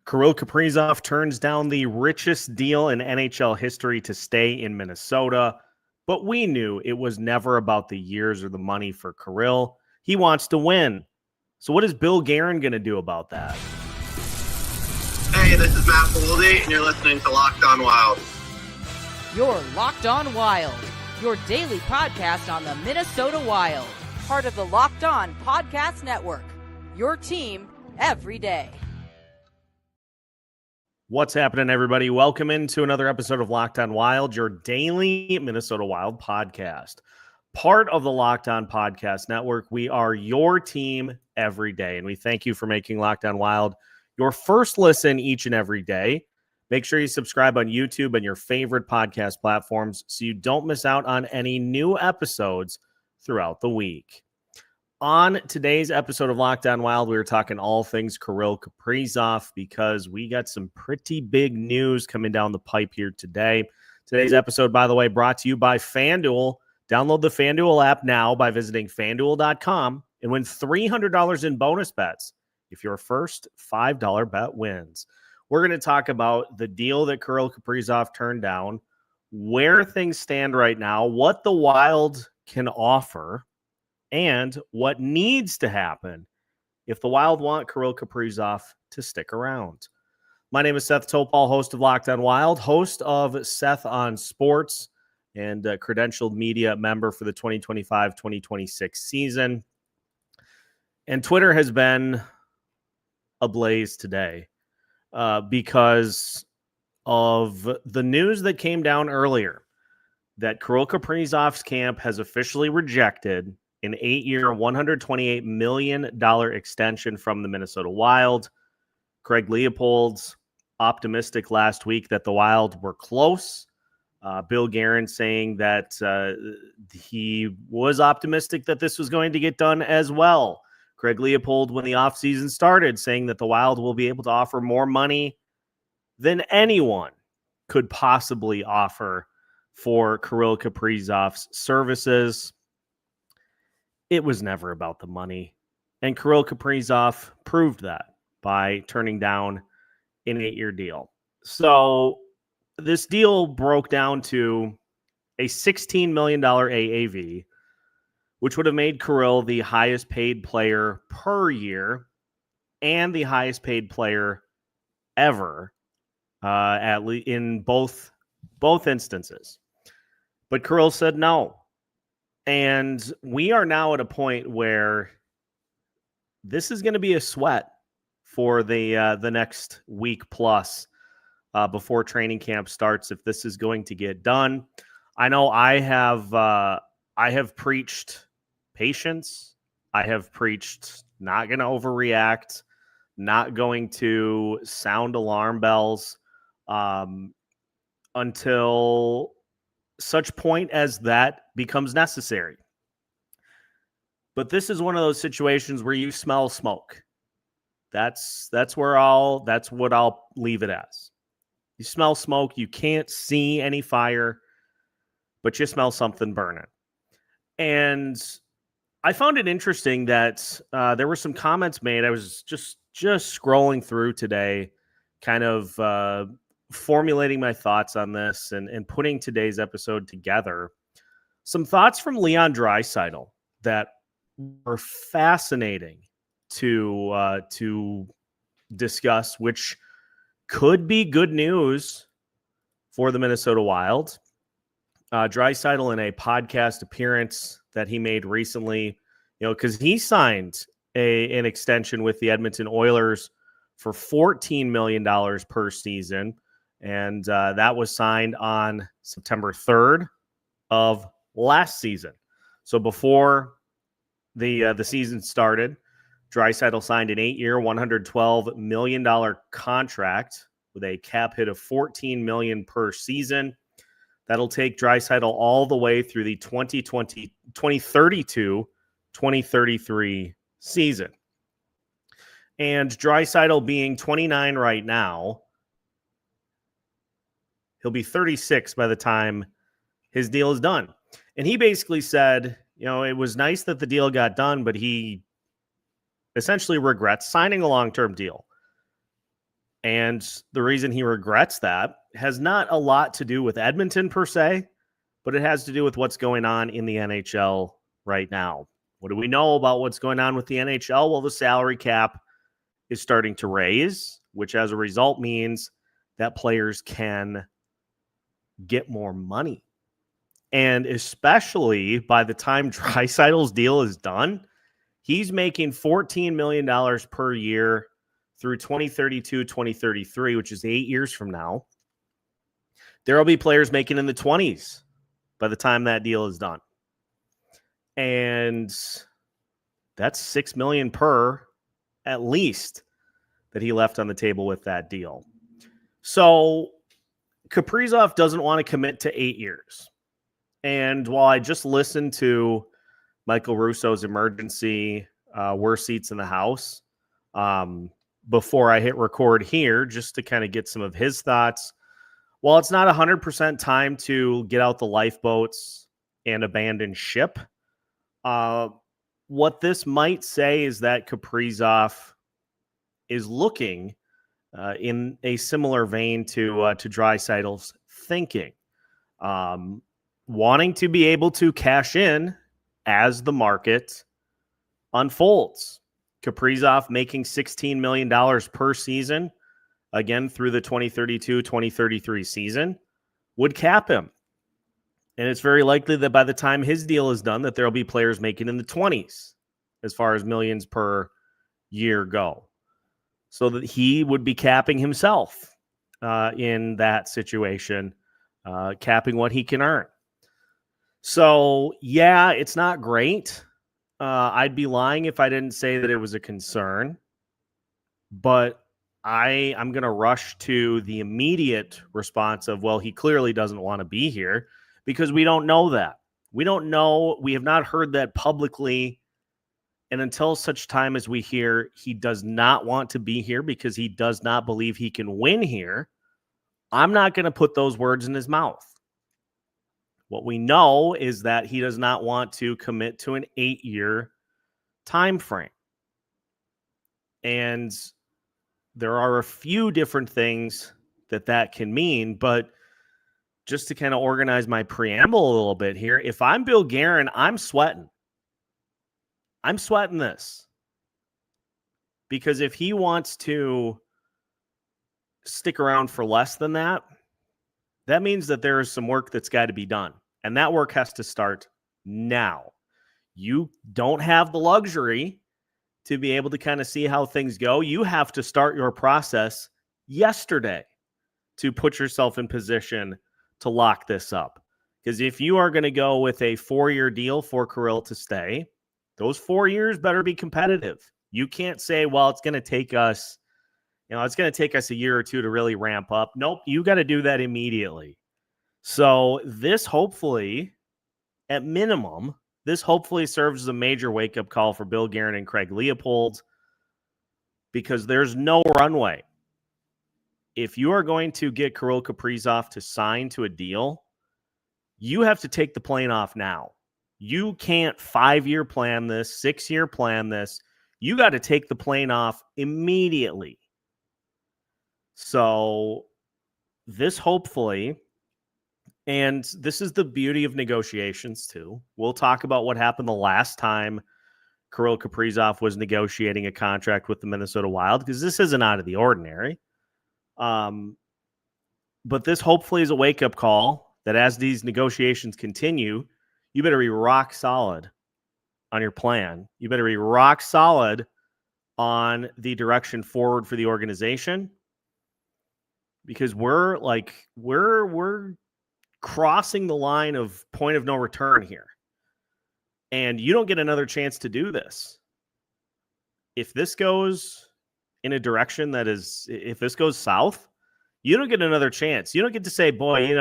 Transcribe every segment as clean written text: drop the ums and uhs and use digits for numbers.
Kirill Kaprizov turns down the richest deal in NHL history to stay in Minnesota, but we knew it was never about the years or the money for Kirill. He wants to win. So what is Bill Guerin going to do about that? Hey, this is Matt Boldy, and you're listening to Locked On Wild. You're Locked On Wild, your daily podcast on the Minnesota Wild, part of the Locked On Podcast Network, your team every day. What's happening, everybody? Welcome into another episode of Locked On Wild, your daily Minnesota Wild podcast. Part of the Locked On Podcast Network. We are your team every day, and we thank you for making Locked On Wild your first listen each and every day. Make sure you subscribe on YouTube and your favorite podcast platforms so you don't miss out on any new episodes throughout the week. On today's episode of Locked On Wild, we were talking all things Kirill Kaprizov because we got some pretty big news coming down the pipe here today. Today's episode, by the way, brought to you by FanDuel. Download the FanDuel app now by visiting FanDuel.com and win $300 in bonus bets if your first $5 bet wins. We're going to talk about the deal that Kirill Kaprizov turned down, where things stand right now, what the Wild can offer, and what needs to happen if the Wild want Kirill Kaprizov to stick around. My name is Seth Toupal, host of Locked On Wild, host of Seth on Sports, and a credentialed media member for the 2025-2026 season. And Twitter has been ablaze today because of the news that came down earlier that Kirill Kaprizov's camp has officially rejected an 8-year, $128 million extension from the Minnesota Wild. Craig Leopold's optimistic last week that the Wild were close. Bill Guerin saying that he was optimistic that this was going to get done as well. Craig Leopold, when the offseason started, saying that the Wild will be able to offer more money than anyone could possibly offer for Kirill Kaprizov's services. It was never about the money. And Kirill Kaprizov proved that by turning down an 8-year deal. So this deal broke down to a $16 million AAV, which would have made Kirill the highest paid player per year and the highest paid player ever, in both instances. But Kirill said no. And we are now at a point where this is going to be a sweat for the next week plus before training camp starts if this is going to get done. I know I have preached patience. I have preached not going to overreact, not going to sound alarm bells until such point as that becomes necessary. But this is one of those situations where you smell smoke. That's what I'll leave it as. You smell smoke, you can't see any fire, but you smell something burning. And I found it interesting that there were some comments made. I was just scrolling through today, kind of formulating my thoughts on this and putting today's episode together. Some thoughts from Leon Draisaitl that were fascinating to discuss, which could be good news for the Minnesota Wild. Draisaitl, in a podcast appearance that he made recently, because he signed an extension with the Edmonton Oilers for $14 million per season. And that was signed on September 3rd of last season. So before the season started, Draisaitl signed an 8-year, $112 million contract with a cap hit of $14 million per season. That'll take Draisaitl all the way through the 2032-2033 season. And Draisaitl being 29 right now, he'll be 36 by the time his deal is done. And he basically said, it was nice that the deal got done, but he essentially regrets signing a long-term deal. And the reason he regrets that has not a lot to do with Edmonton per se, but it has to do with what's going on in the NHL right now. What do we know about what's going on with the NHL? Well, the salary cap is starting to raise, which as a result means that players can get more money. And especially by the time Draisaitl's deal is done, he's making $14 million per year through 2032, 2033, which is 8 years from now. There will be players making in the 20s by the time that deal is done. And that's $6 million per at least that he left on the table with that deal. So Kaprizov doesn't want to commit to 8 years. And while I just listened to Michael Russo's emergency worst seats in the house before I hit record here, just to kind of get some of his thoughts, while it's not 100% time to get out the lifeboats and abandon ship, what this might say is that Kaprizov is looking in a similar vein to Draisaitl's thinking, wanting to be able to cash in as the market unfolds. Kaprizov making $16 million per season, again through the 2032-2033 season, would cap him. And it's very likely that by the time his deal is done, that there will be players making in the 20s as far as millions per year go. So that he would be capping himself in that situation, capping what he can earn. So, yeah, it's not great. I'd be lying if I didn't say that it was a concern. But I'm going to rush to the immediate response of, well, he clearly doesn't want to be here, because we don't know that. We don't know. We have not heard that publicly. And until such time as we hear he does not want to be here because he does not believe he can win here, I'm not going to put those words in his mouth. What we know is that he does not want to commit to an 8-year time frame. And there are a few different things that can mean, but just to kind of organize my preamble a little bit here, if I'm Bill Guerin, I'm sweating. I'm sweating this. Because if he wants to stick around for less than that, that means that there is some work that's got to be done. And that work has to start now. You don't have the luxury to be able to kind of see how things go. You have to start your process yesterday to put yourself in position to lock this up. Because if you are going to go with a 4-year deal for Kirill to stay, those 4 years better be competitive. You can't say, well, it's going to take us, it's going to take us a year or two to really ramp up. Nope, you got to do that immediately. So this hopefully, at minimum, this hopefully serves as a major wake-up call for Bill Guerin and Craig Leopold, because there's no runway. If you are going to get Kirill Kaprizov to sign to a deal, you have to take the plane off now. You can't 5-year plan this, 6-year plan this. You got to take the plane off immediately. So this hopefully, and this is the beauty of negotiations too. We'll talk about what happened the last time Kirill Kaprizov was negotiating a contract with the Minnesota Wild, because this isn't out of the ordinary. But this hopefully is a wake-up call that as these negotiations continue, you better be rock solid on your plan. You better be rock solid on the direction forward for the organization, because we're crossing the line of point of no return here. And you don't get another chance to do this. If this goes in a direction that is, if this goes south, you don't get another chance. You don't get to say, boy,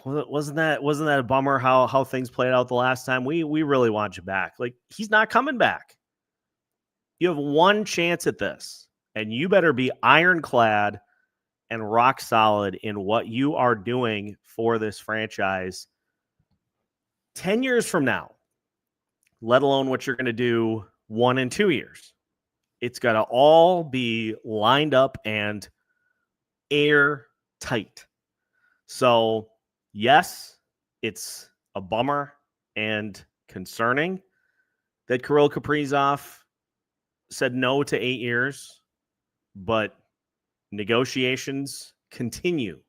wasn't that a bummer how things played out the last time? We really want you back. Like, he's not coming back. You have one chance at this, and you better be ironclad and rock solid in what you are doing for this franchise 10 years from now, let alone what you're going to do 1 and 2 years. It's got to all be lined up and airtight. So, yes, it's a bummer and concerning that Kirill Kaprizov said no to 8 years, but negotiations continue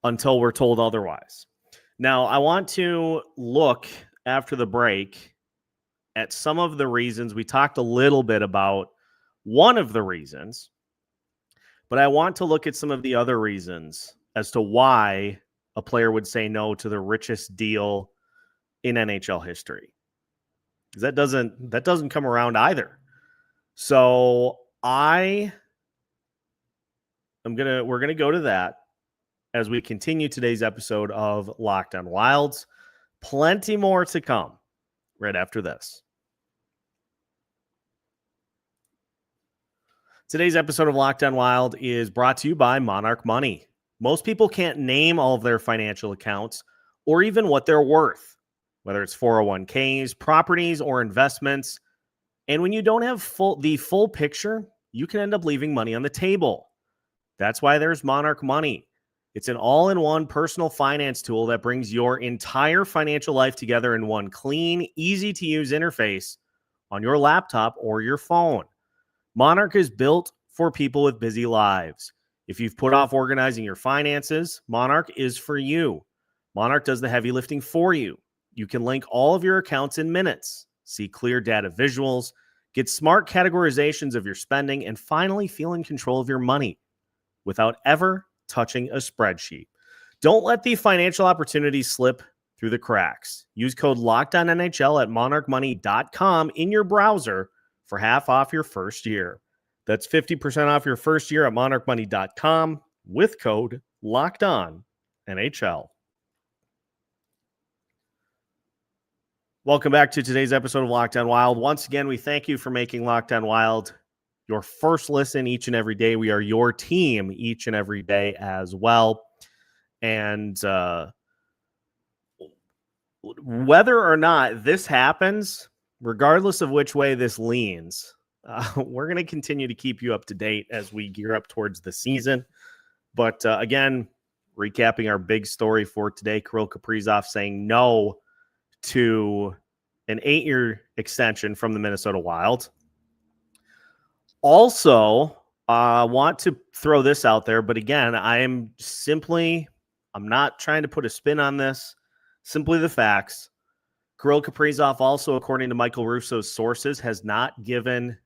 until we're told otherwise. Now, I want to look after the break at some of the reasons. We talked a little bit about one of the reasons, but I want to look at some of the other reasons as to why a player would say no to the richest deal in NHL history. That doesn't come around either. So we're gonna go to that as we continue today's episode of Locked On Wilds. Plenty more to come right after this. Today's episode of Locked On Wild is brought to you by Monarch Money. Most people can't name all of their financial accounts or even what they're worth, whether it's 401ks, properties, or investments. And when you don't have the full picture, you can end up leaving money on the table. That's why there's Monarch Money. It's an all-in-one personal finance tool that brings your entire financial life together in one clean, easy-to-use interface on your laptop or your phone. Monarch is built for people with busy lives. If you've put off organizing your finances, Monarch is for you. Monarch does the heavy lifting for you. You can link all of your accounts in minutes, see clear data visuals, get smart categorizations of your spending, and finally feel in control of your money without ever touching a spreadsheet. Don't let the financial opportunities slip through the cracks. Use code LOCKEDONNHL at monarchmoney.com in your browser for half off your first year. That's 50% off your first year at monarchmoney.com with code LOCKEDONNHL. Welcome back to today's episode of Locked On Wild. Once again, we thank you for making Locked On Wild your first listen each and every day. We are your team each and every day as well. And whether or not this happens, regardless of which way this leans, we're going to continue to keep you up to date as we gear up towards the season. But again, recapping our big story for today, Kirill Kaprizov saying no to an 8-year extension from the Minnesota Wild. Also, I want to throw this out there, but again, I'm not trying to put a spin on this, simply the facts. Kirill Kaprizov also, according to Michael Russo's sources, has not given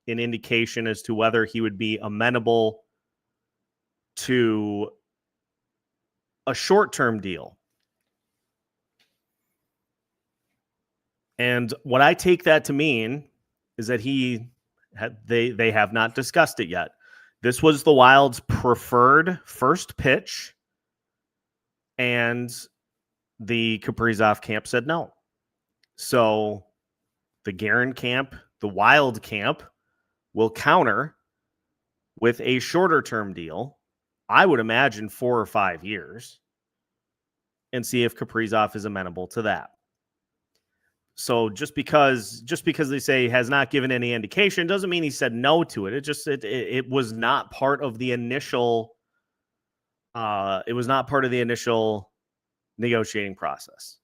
an indication as to whether he would be amenable to a short-term deal. And what I take that to mean is that they have not discussed it yet. This was the Wild's preferred first pitch, and the Kaprizov camp said no. So the Guerin camp, the Wild camp, will counter with a shorter term deal, I would imagine 4 or 5 years, and see if Kaprizov is amenable to that. So just because they say has not given any indication doesn't mean he said no to it. It was not part of the initial negotiating process.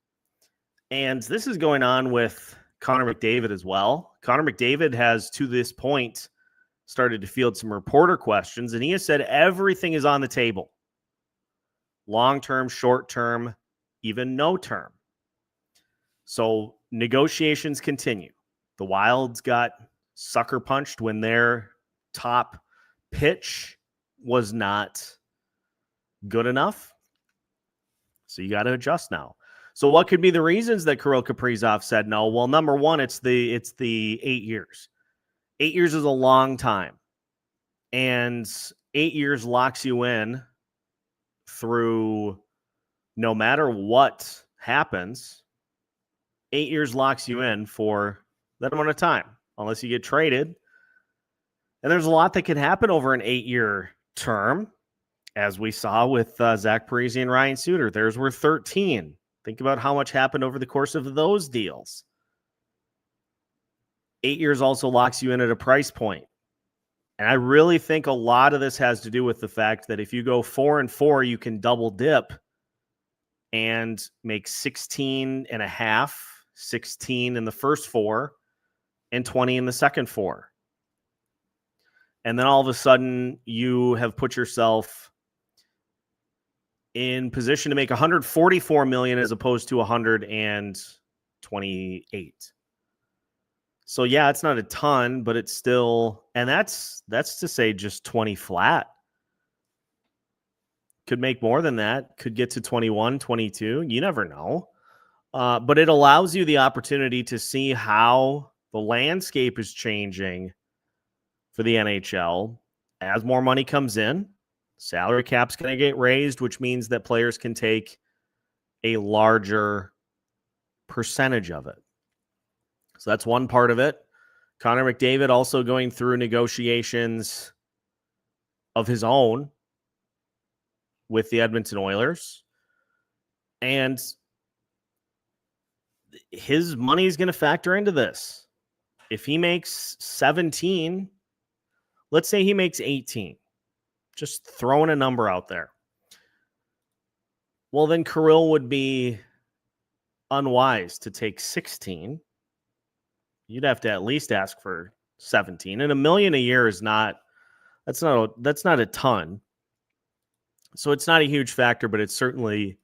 And this is going on with Connor McDavid as well. Connor McDavid has, to this point, started to field some reporter questions, and he has said everything is on the table. Long-term, short-term, even no-term. So negotiations continue. The Wild's got sucker punched when their top pitch was not good enough. So you got to adjust now. So what could be the reasons that Kirill Kaprizov said no? Well, number one, it's the 8 years. 8 years is a long time. And 8 years locks you in through no matter what happens. 8 years locks you in for that amount of time, unless you get traded. And there's a lot that can happen over an 8-year term, as we saw with Zach Parise and Ryan Suter. Theirs were 13. Think about how much happened over the course of those deals. 8 years also locks you in at a price point. And I really think a lot of this has to do with the fact that if you go 4-4, you can double dip and make 16 and a half, 16 in the first 4, and 20 in the second 4. And then all of a sudden, you have put yourself in position to make 144 million as opposed to 128. So yeah, it's not a ton, but it's still, and that's to say just 20 flat. Could make more than that, could get to 21, 22. You never know. But it allows you the opportunity to see how the landscape is changing for the NHL as more money comes in. Salary cap's going to get raised, which means that players can take a larger percentage of it. So that's one part of it. Connor McDavid also going through negotiations of his own with the Edmonton Oilers. And his money is going to factor into this. If he makes 17, let's say he makes 18. Just throwing a number out there. Well, then Kirill would be unwise to take 16. You'd have to at least ask for 17. And $1 million a year is that's not a ton. So it's not a huge factor, but it certainly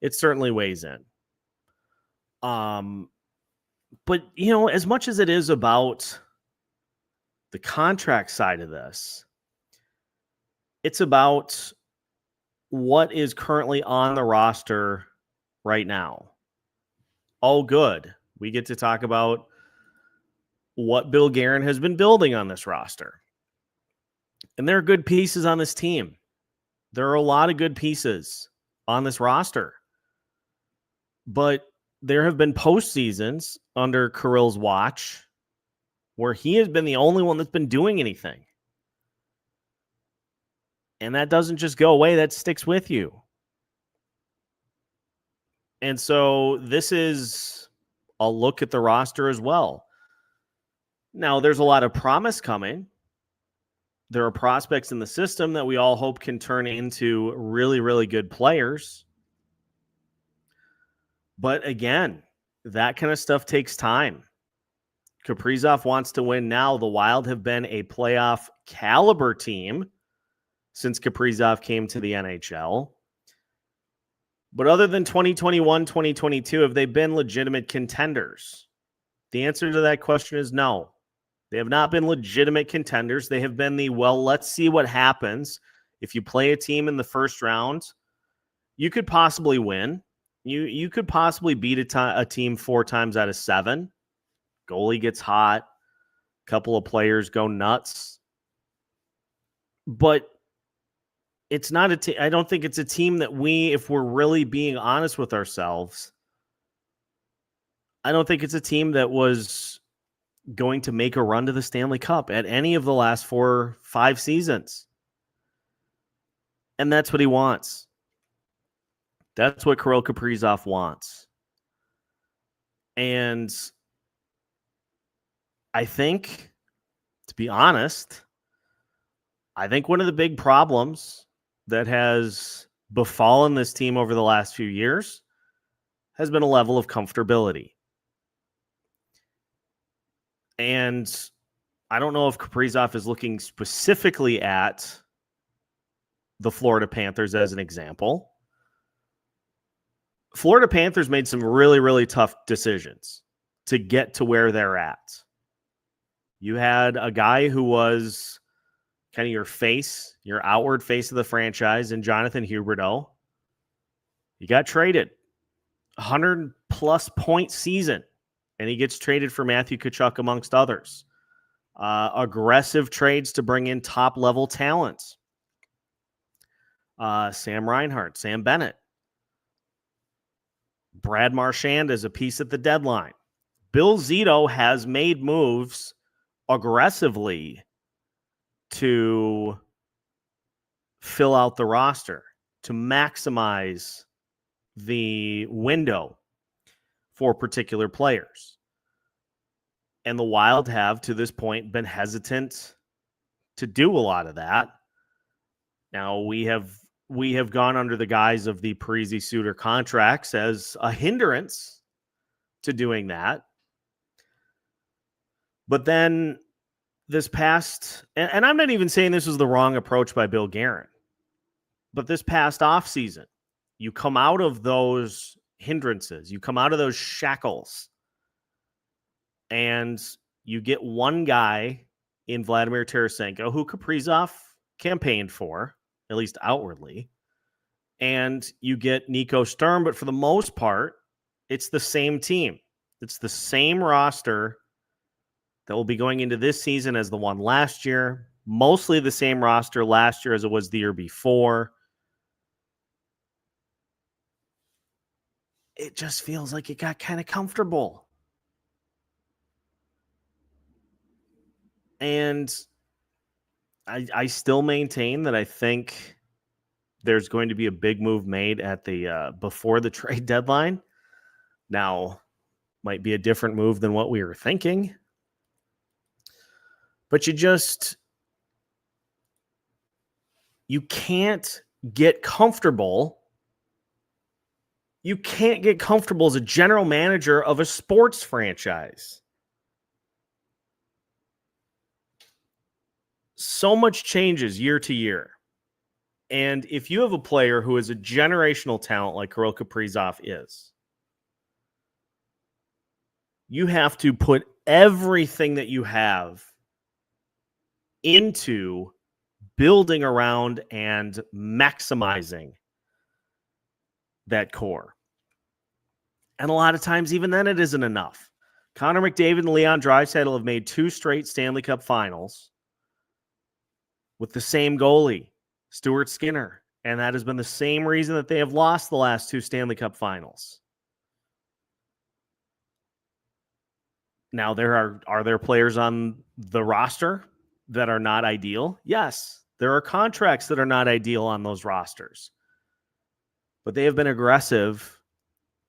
weighs in. But as much as it is about the contract side of this, it's about what is currently on the roster right now. All good. We get to talk about what Bill Guerin has been building on this roster. And there are good pieces on this team. There are a lot of good pieces on this roster. But there have been postseasons under Kirill's watch where he has been the only one that's been doing anything. And that doesn't just go away, that sticks with you. And so this is a look at the roster as well. Now, there's a lot of promise coming. There are prospects in the system that we all hope can turn into really, really good players. But again, that kind of stuff takes time. Kaprizov wants to win now. The Wild have been a playoff caliber team since Kaprizov came to the NHL. But other than 2021, 2022, have they been legitimate contenders? The answer to that question is no. They have not been legitimate contenders. They have been let's see what happens. If you play a team in the first round, you could possibly win. You could possibly beat a team 4 times out of 7. Goalie gets hot. A couple of players go nuts. But it's not I don't think it's a team that if we're really being honest with ourselves, I don't think it's a team that was going to make a run to the Stanley Cup at any of the last 4 or 5 seasons. And that's what he wants. That's what Kirill Kaprizov wants. And I think, to be honest, I think one of the big problems that has befallen this team over the last few years has been a level of comfortability. And I don't know if Kaprizov is looking specifically at the Florida Panthers as an example. Florida Panthers made some really, really tough decisions to get to where they're at. You had a guy who was kind of your outward face of the franchise, in Jonathan Huberdeau. He got traded. 100-plus point season. And he gets traded for Matthew Tkachuk, amongst others. Aggressive trades to bring in top-level talent. Sam Reinhart, Sam Bennett. Brad Marchand as a piece at the deadline. Bill Zito has made moves aggressively to fill out the roster, to maximize the window for particular players. And the Wild have, to this point, been hesitant to do a lot of that. Now, we have gone under the guise of the Parise Suter contracts as a hindrance to doing that. But then this past, and I'm not even saying this was the wrong approach by Bill Guerin, but this past offseason, you come out of those hindrances, you come out of those shackles, and you get one guy in Vladimir Tarasenko who Kaprizov campaigned for, at least outwardly, and you get Nico Sturm, but for the most part, it's the same team. It's the same roster that will be going into this season as the one last year. Mostly the same roster last year as it was the year before. It just feels like it got kind of comfortable. And I still maintain that I think there's going to be a big move made at the before the trade deadline. Now, might be a different move than what we were thinking. But you can't get comfortable. You can't get comfortable as a general manager of a sports franchise. So much changes year to year. And if you have a player who is a generational talent like Kirill Kaprizov is, you have to put everything that you have into building around and maximizing that core. And a lot of times, even then, it isn't enough. Connor McDavid and Leon Draisaitl have made 2 straight Stanley Cup finals with the same goalie, Stuart Skinner. And that has been the same reason that they have lost the last 2 Stanley Cup finals. Now, are there players on the roster that are not ideal? Yes. There are contracts that are not ideal on those rosters. But they have been aggressive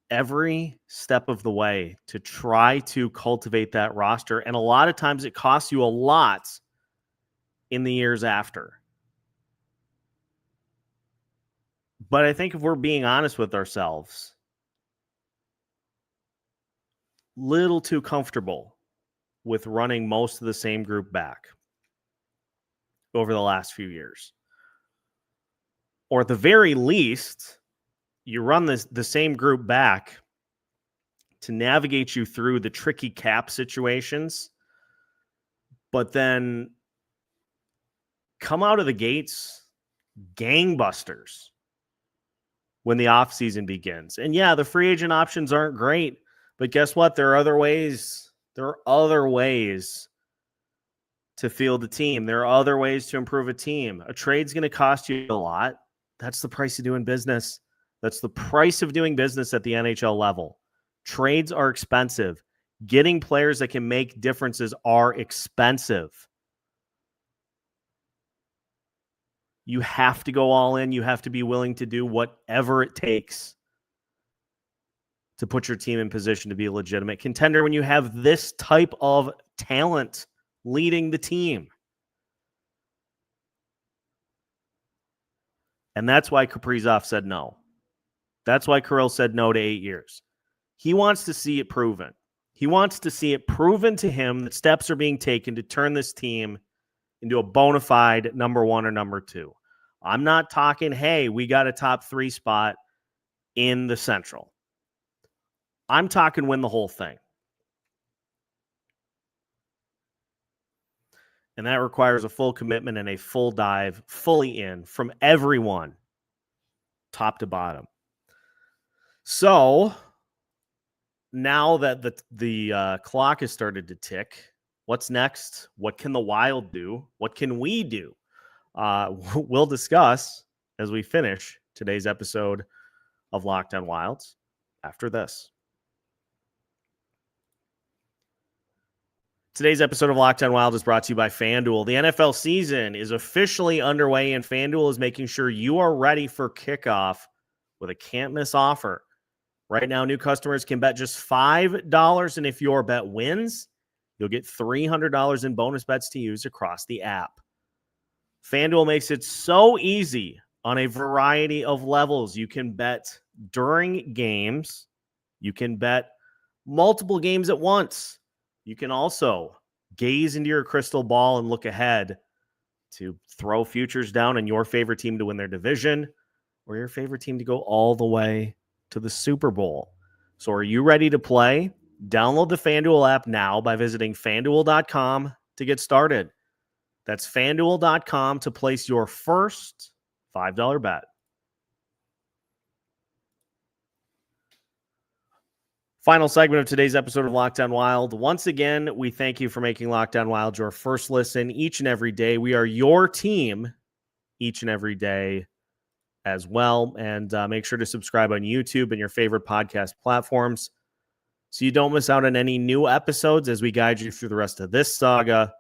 every step of the way to try to cultivate that roster. And a lot of times it costs you a lot in the years after. But I think if we're being honest with ourselves, little too comfortable with running most of the same group back over the last few years. Or at the very least, you run the same group back to navigate you through the tricky cap situations, but then come out of the gates gangbusters when the offseason begins. And yeah, the free agent options aren't great, but guess what? There are other ways. There are other ways to field a team. There are other ways to improve a team. A trade's going to cost you a lot. That's the price of doing business. That's the price of doing business at the NHL level. Trades are expensive. Getting players that can make differences are expensive. You have to go all in. You have to be willing to do whatever it takes to put your team in position to be a legitimate contender when you have this type of talent leading the team. And that's why Kaprizov said no. That's why Kirill said no to 8 years. He wants to see it proven. He wants to see it proven to him that steps are being taken to turn this team into a bona fide number 1 or number 2. I'm not talking, hey, we got a top 3 spot in the Central. I'm talking win the whole thing. And that requires a full commitment and a full dive, fully in from everyone, top to bottom. So now that the clock has started to tick, what's next? What can the Wild do? What can we do? We'll discuss as we finish today's episode of Locked On Wilds after this. Today's episode of Locked On Wild is brought to you by FanDuel. The NFL season is officially underway, and FanDuel is making sure you are ready for kickoff with a can't-miss offer. Right now, new customers can bet just $5, and if your bet wins, You'll get $300 in bonus bets to use across the app. FanDuel makes it so easy on a variety of levels. You can bet during games. You can bet multiple games at once. You can also gaze into your crystal ball and look ahead to throw futures down on your favorite team to win their division or your favorite team to go all the way to the Super Bowl. So are you ready to play? Download the FanDuel app now by visiting FanDuel.com to get started. That's FanDuel.com to place your first $5 bet. Final segment of today's episode of Locked On Wild. Once again, we thank you for making Locked On Wild your first listen each and every day. We are your team each and every day as well. And make sure to subscribe on YouTube and your favorite podcast platforms so you don't miss out on any new episodes as we guide you through the rest of this saga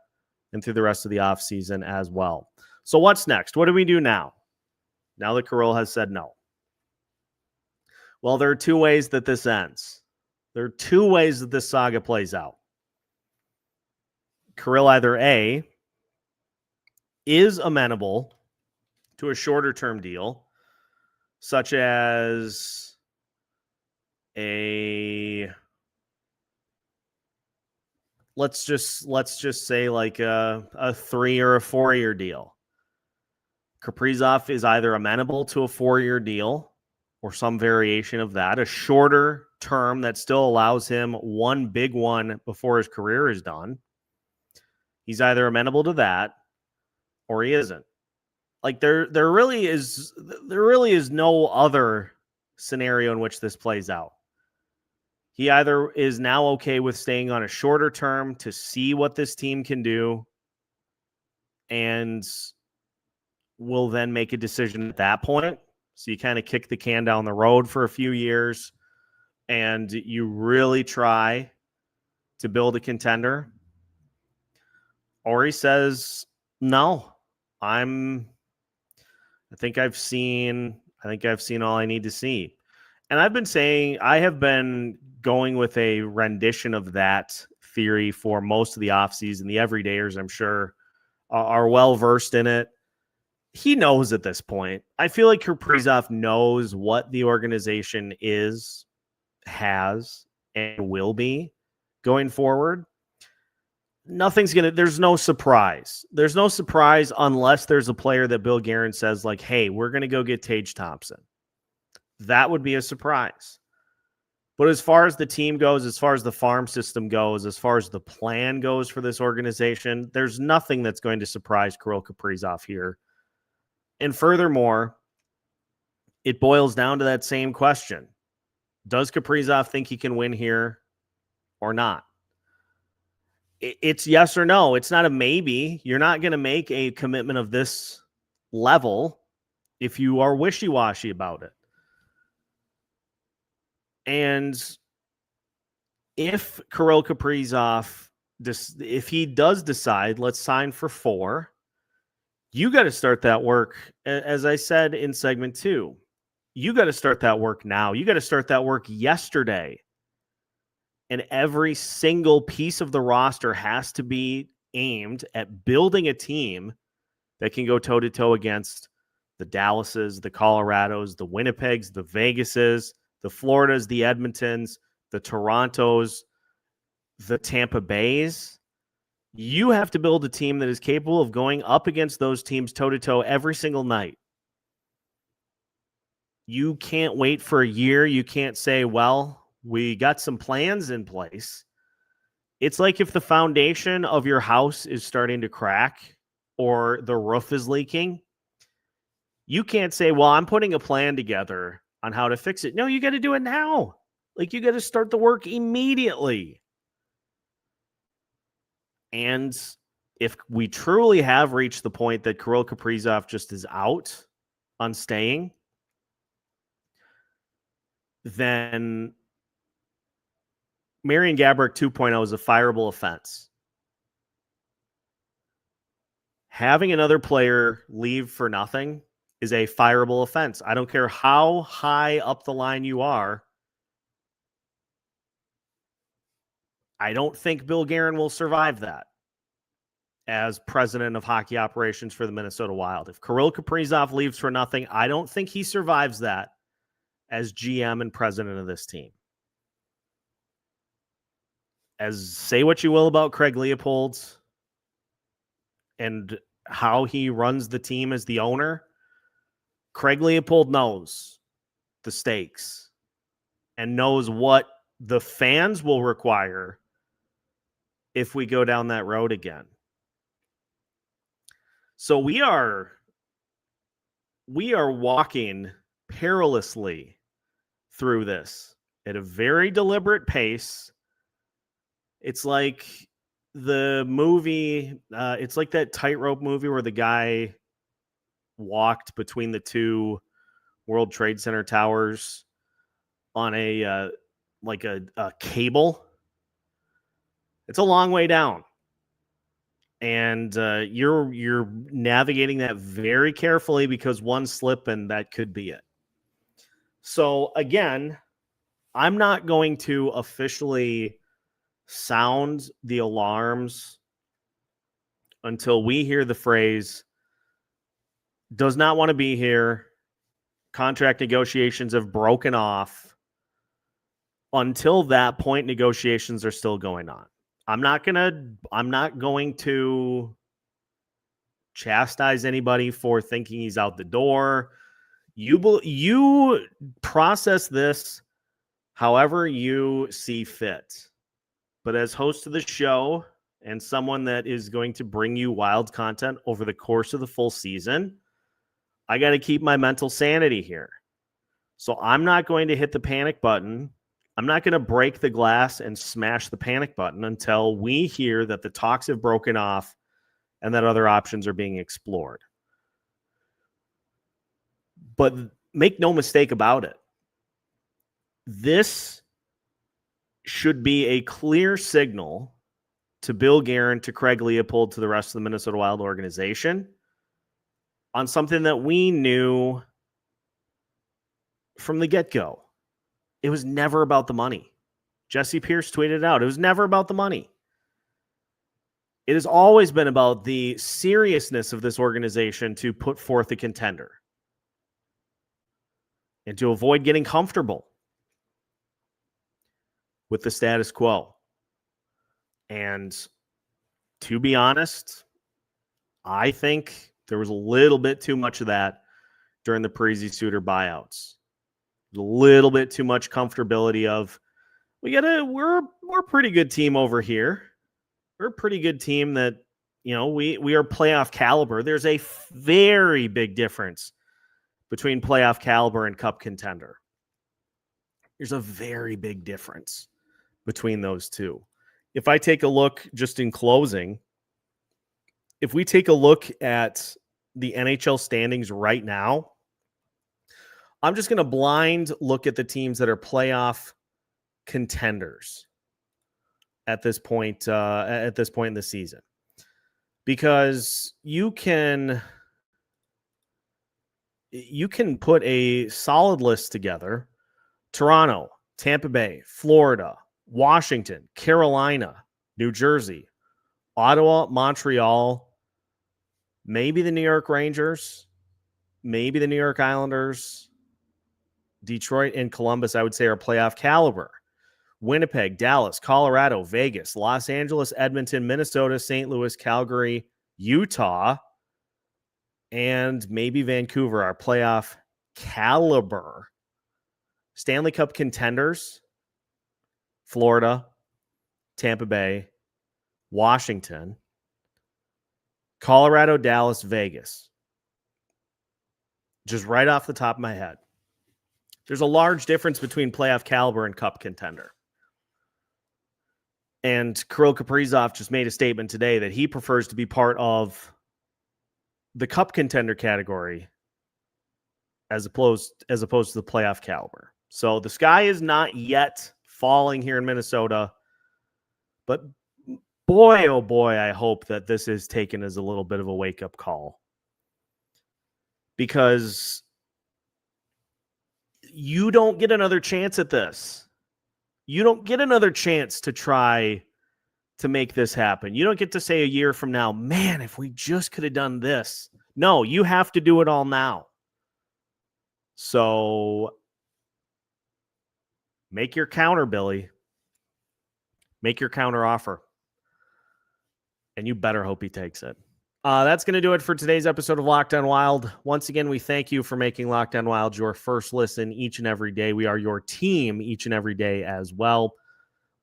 and through the rest of the offseason as well. So what's next? What do we do now? Now that Kirill has said no. Well, there are two ways that this ends. There are two ways that this saga plays out. Kirill either A, is amenable to a shorter term deal, such as a let's just say like a 3 or a 4 year deal. Kaprizov is either amenable to a 4-year deal or some variation of that, a shorter term that still allows him one big one before his career is done. He's either amenable to that or he isn't. Like there really is no other scenario in which this plays out. He either is now okay with staying on a shorter term to see what this team can do and will then make a decision at that point. So you kind of kick the can down the road for a few years and you really try to build a contender. Or he says, no, I think I've seen all I need to see. And I have been going with a rendition of that theory for most of the offseason. The everydayers, I'm sure, are well versed in it. He knows at this point. I feel like Kaprizov knows what the organization is, has, and will be going forward. There's no surprise. There's no surprise unless there's a player that Bill Guerin says like, hey, we're going to go get Tage Thompson. That would be a surprise. But as far as the team goes, as far as the farm system goes, as far as the plan goes for this organization, there's nothing that's going to surprise Kirill Kaprizov here. And furthermore, it boils down to that same question. Does Kaprizov think he can win here or not? It's yes or no. It's not a maybe. You're not going to make a commitment of this level if you are wishy-washy about it. And if Kirill Kaprizov, if he does decide, let's sign for 4, you got to start that work. As I said in segment 2, you got to start that work now. You got to start that work yesterday. And every single piece of the roster has to be aimed at building a team that can go toe-to-toe against the Dallases, the Colorados, the Winnipegs, the Vegases, the Floridas, the Edmontons, the Torontos, the Tampa Bays. You have to build a team that is capable of going up against those teams toe-to-toe every single night. You can't wait for a year. You can't say, well, we got some plans in place. It's like if the foundation of your house is starting to crack or the roof is leaking, you can't say, well, I'm putting a plan together on how to fix it. No, you got to do it now. Like you got to start the work immediately. And if we truly have reached the point that Kirill Kaprizov just is out on staying, then Marian Gaborik 2.0 is a fireable offense. Having another player leave for nothing is a fireable offense. I don't care how high up the line you are. I don't think Bill Guerin will survive that as president of hockey operations for the Minnesota Wild. If Kirill Kaprizov leaves for nothing, I don't think he survives that as GM and president of this team. Say what you will about Craig Leopold and how he runs the team as the owner, Craig Leopold knows the stakes and knows what the fans will require if we go down that road again. So we are walking perilously through this at a very deliberate pace. It's like the movie, it's like that tightrope movie where the guy walked between the two World Trade Center towers on a cable. It's a long way down. And you're navigating that very carefully because one slip and that could be it. So again, I'm not going to officially sound the alarms until we hear the phrase, does not want to be here, contract negotiations have broken off. Until that point, negotiations are still going on. I'm not going to chastise anybody for thinking he's out the door. You process this however you see fit. But as host of the show and someone that is going to bring you Wild content over the course of the full season, I got to keep my mental sanity here. So I'm not going to hit the panic button. I'm not going to break the glass and smash the panic button until we hear that the talks have broken off and that other options are being explored. But make no mistake about it. This should be a clear signal to Bill Guerin, to Craig Leopold, to the rest of the Minnesota Wild organization on something that we knew from the get-go. It was never about the money. Jesse Pierce tweeted it out. It was never about the money. It has always been about the seriousness of this organization to put forth a contender and to avoid getting comfortable with the status quo. And to be honest, I think there was a little bit too much of that during the Parise Suter buyouts. A little bit too much comfortability of, we're a pretty good team over here. We're a pretty good team that, we are playoff caliber. There's a very big difference between playoff caliber and cup contender. There's a very big difference between those two. If I take a look, just in closing, if we take a look at the NHL standings right now, I'm just going to blind look at the teams that are playoff contenders at this point in the season, because you can put a solid list together. Toronto, Tampa Bay, Florida, Washington, Carolina, New Jersey, Ottawa, Montreal, maybe the New York Rangers, maybe the New York Islanders, Detroit and Columbus, I would say, are playoff caliber. Winnipeg, Dallas, Colorado, Vegas, Los Angeles, Edmonton, Minnesota, St. Louis, Calgary, Utah, and maybe Vancouver are playoff caliber. Stanley Cup contenders, Florida, Tampa Bay, Washington, Colorado, Dallas, Vegas. Just right off the top of my head. There's a large difference between playoff caliber and cup contender. And Kirill Kaprizov just made a statement today that he prefers to be part of the cup contender category as opposed to the playoff caliber. So the sky is not yet falling here in Minnesota, but boy, oh boy, I hope that this is taken as a little bit of a wake-up call, because you don't get another chance at this. You don't get another chance to try to make this happen. You don't get to say a year from now, man, if we just could have done this. No, you have to do it all now. So make your counter, Billy. Make your counter offer. And you better hope he takes it. That's going to do it for today's episode of Locked On Wild. Once again, we thank you for making Locked On Wild your first listen each and every day. We are your team each and every day as well.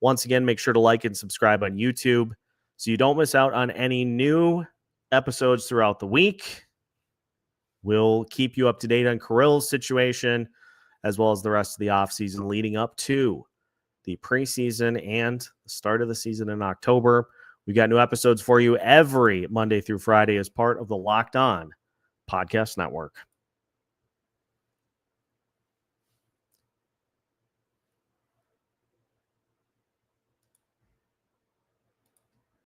Once again, make sure to like and subscribe on YouTube so you don't miss out on any new episodes throughout the week. We'll keep you up to date on Kirill's situation as well as the rest of the offseason leading up to the preseason and the start of the season in October. We've got new episodes for you every Monday through Friday as part of the Locked On Podcast Network.